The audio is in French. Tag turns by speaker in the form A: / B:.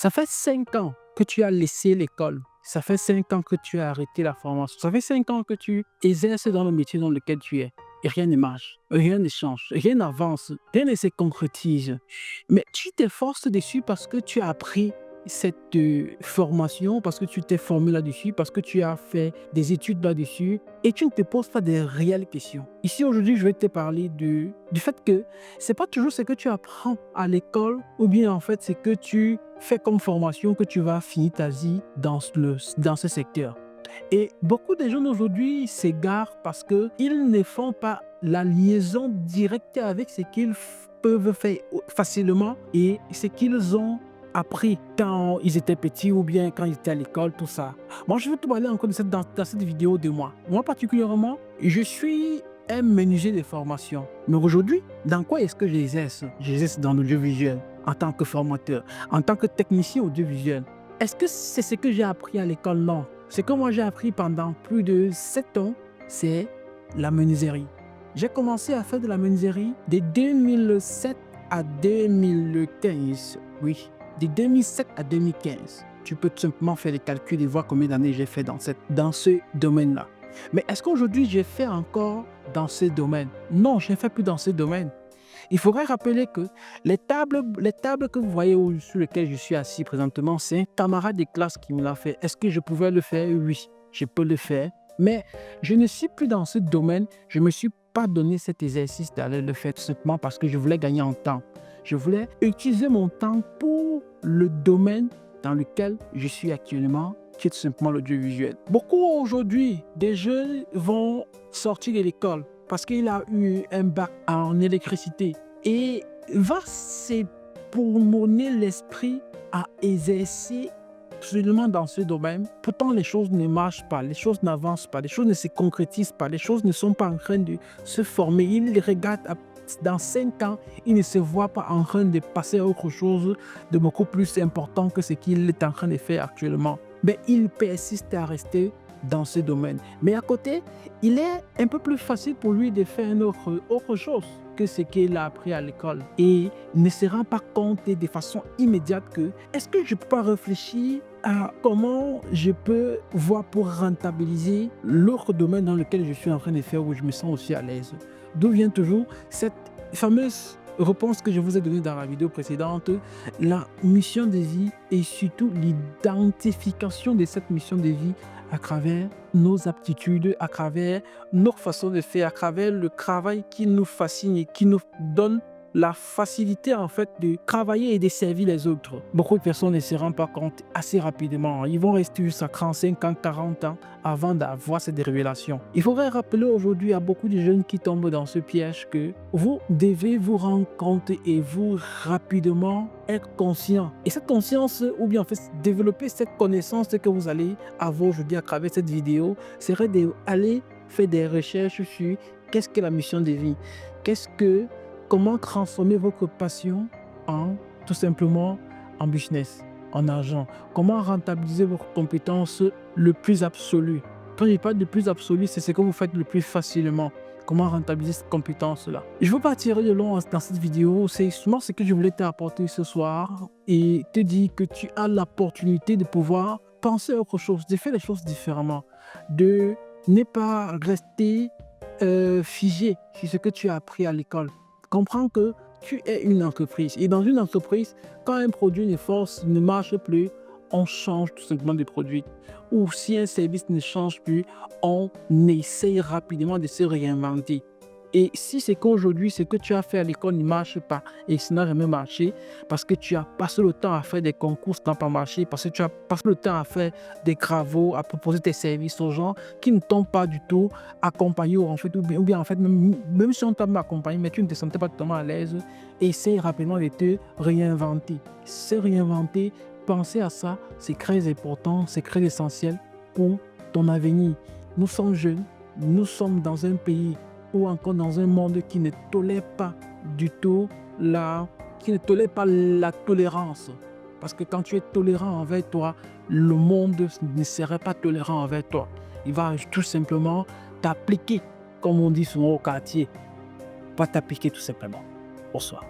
A: Ça fait 5 ans que tu as laissé l'école. Ça fait 5 ans que tu as arrêté la formation. Ça fait 5 ans que tu exerces dans le métier dans lequel tu es. Et rien ne marche, rien ne change, rien n'avance, rien ne se concrétise. Mais tu t'efforces dessus parce que tu as appris cette formation, parce que tu t'es formé là-dessus, parce que tu as fait des études là-dessus et tu ne te poses pas des réelles questions. Ici, aujourd'hui, je vais te parler du fait que c'est pas toujours ce que tu apprends à l'école ou bien en fait ce que tu fais comme formation que tu vas finir ta vie dans ce secteur. Et beaucoup de jeunes aujourd'hui s'égarent parce qu'ils ne font pas la liaison directe avec ce qu'ils peuvent faire facilement et ce qu'ils ont appris quand ils étaient petits ou bien quand ils étaient à l'école, tout ça. Moi, je vais te parler encore dans cette vidéo de moi. Moi, particulièrement, je suis un menuisier de formation. Mais aujourd'hui, dans quoi est-ce que j'exerce? J'exerce dans l'audiovisuel en tant que formateur, en tant que technicien audiovisuel. Est-ce que c'est ce que j'ai appris à l'école? Non. Ce que moi j'ai appris pendant plus de 7 ans, c'est la menuiserie. J'ai commencé à faire de la menuiserie de 2007 à 2015. Oui, de 2007 à 2015. Tu peux tout simplement faire des calculs et voir combien d'années j'ai fait dans ce domaine-là. Mais est-ce qu'aujourd'hui j'ai fait encore dans ce domaine? Non, je ne fais plus dans ce domaine. Il faudrait rappeler que les tables que vous voyez sur lesquelles je suis assis présentement, c'est un camarade de classe qui me l'a fait. Est-ce que je pouvais le faire? Oui, je peux le faire. Mais je ne suis plus dans ce domaine. Je ne me suis pas donné cet exercice d'aller le faire tout simplement parce que je voulais gagner en temps. Je voulais utiliser mon temps pour le domaine dans lequel je suis actuellement, qui est tout simplement l'audiovisuel. Beaucoup aujourd'hui, des jeunes vont sortir de l'école parce qu'il a eu un bac en électricité et va se promener l'esprit à exercer absolument dans ce domaine. Pourtant, les choses ne marchent pas, les choses n'avancent pas, les choses ne se concrétisent pas, les choses ne sont pas en train de se former. Il regarde dans 5 ans, il ne se voit pas en train de passer à autre chose de beaucoup plus important que ce qu'il est en train de faire actuellement. Mais il persiste à rester dans ce domaine. Mais à côté, il est un peu plus facile pour lui de faire autre chose que ce qu'il a appris à l'école. Et ne se rend pas compte de façon immédiate que est-ce que je ne peux pas réfléchir à comment je peux voir pour rentabiliser l'autre domaine dans lequel je suis en train de faire où je me sens aussi à l'aise. D'où vient toujours cette fameuse réponse que je vous ai donnée dans la vidéo précédente, la mission de vie et surtout l'identification de cette mission de vie à travers nos aptitudes, à travers nos façons de faire, à travers le travail qui nous fascine et qui nous donne la facilité en fait de travailler et de servir les autres. Beaucoup de personnes ne se rendent pas compte assez rapidement. Ils vont rester jusqu'à 35 ans, 40 ans avant d'avoir cette révélation. Il faudrait rappeler aujourd'hui à beaucoup de jeunes qui tombent dans ce piège que vous devez vous rendre compte et vous rapidement être conscient. Et cette conscience, ou bien en fait développer cette connaissance que vous allez avoir aujourd'hui à travers cette vidéo, serait d'aller faire des recherches sur qu'est-ce que la mission de vie, comment transformer votre passion en tout simplement en business, en argent. Comment rentabiliser votre compétence le plus absolu. Quand je parle de plus absolu, c'est ce que vous faites le plus facilement. Comment rentabiliser cette compétence-là. Je ne veux pas tirer de long dans cette vidéo. C'est justement ce que je voulais t'apporter ce soir et te dire que tu as l'opportunité de pouvoir penser à autre chose, de faire les choses différemment, de ne pas rester figé sur ce que tu as appris à l'école. Comprends que tu es une entreprise et dans une entreprise, quand un produit ne marche plus, on change tout simplement de produit. Ou si un service ne change plus, on essaye rapidement de se réinventer. Et si c'est qu'aujourd'hui, ce que tu as fait à l'école ne marche pas et ça n'a jamais marché, parce que tu as passé le temps à faire des concours, ça n'a pas marché, parce que tu as passé le temps à faire des travaux, à proposer tes services aux gens qui ne t'ont pas du tout accompagné en fait, ou bien en fait, même si on t'a accompagné, mais tu ne te sentais pas totalement à l'aise, essaye rapidement de te réinventer. Se réinventer, penser à ça, c'est très important, c'est très essentiel pour ton avenir. Nous sommes jeunes, nous sommes dans un pays ou encore dans un monde qui ne tolère pas du tout la tolérance. Parce que quand tu es tolérant envers toi, le monde ne serait pas tolérant envers toi. Il va tout simplement t'appliquer, comme on dit souvent au quartier, pas t'appliquer tout simplement. Bonsoir.